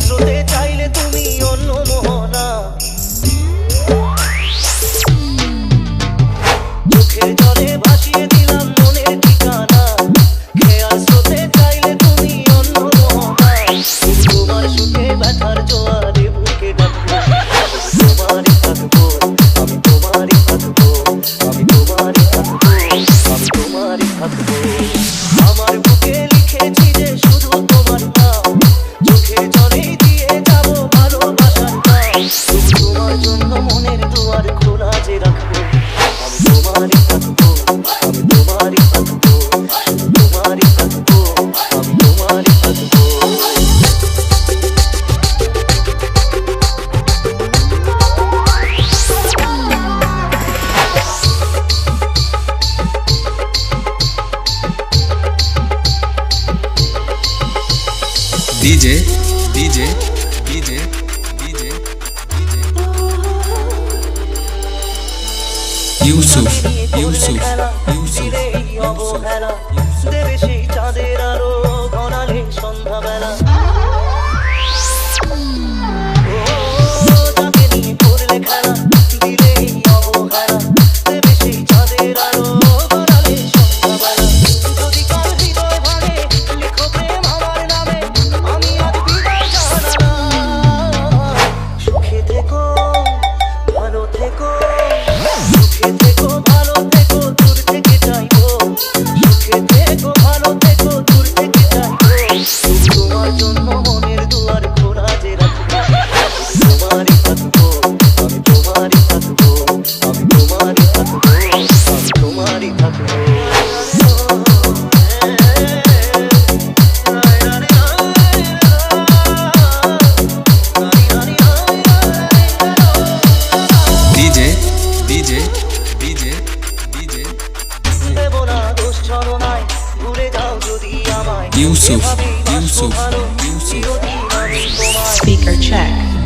স্রোতে চাইলে তুমি অন্য মোহনা, চোখের জলে ভাসিয়ে দিলাম মনের ঠিকানা। খেয়াল স্রোতে চাইলে তুমি অন্য মোহনা, তোমার সুখে ব্যথার জোয়ারে বুকে ডাকবো। তোমারই থাকবো, আমি তোমারই থাকবো, আমি তোমারই থাকবো, আমি তোমারই থাকবো। আমার বুকে লিখেছি যে শুধু তোমার নাম, চোখের জলেই দিয়ে যাবো ভালোবাসার নাম। তোমার জন্য মনের দুয়ার খোলা যে রাখবো। আমি তোমারই থাকবো, আমি তোমারই থাকবো, তোমারই থাকবো, আমি তোমারই থাকবো। DJ DJ DJ DJ Yusuf Yusuf Yusuf অবহেলা দেবে সেই চাঁদের আলো ঘনালে সন্ধ্যাবেলা। তাকে নিয়ে করলে খেলা, দিলে এই অবহেলা দেবে সেই চাঁদের আলো ঘনালে সন্ধ্যাবেলা। যদি কার হৃদয় ভাঙে লিখো প্রেম আমার নামে, আমি আজ বিদায় জানালাম। সুখে থেকো, ভালো থেকো, সুখে থেকো, ভালো থেকো, দূর থেকে চাইবো। সুখে থেকো, ভালো থেকো, দূর থেকে চাইবো। তোমার জন্য মনের দুয়ার খোলা যে রাখবো। তোমারই থাকবো, আমি তোমারই থাকবো, আমি তোমারই থাকবো, আমি তোমারই থাকবো। DJ DJ DJ DJ দেব না দোষ ছলনায়, ভুলে যাও যদি আমায়। Yusuf এভাবেই বাসবো Yusuf ভালো, Yusuf চিরদিন আমি তোমায়। Speaker check.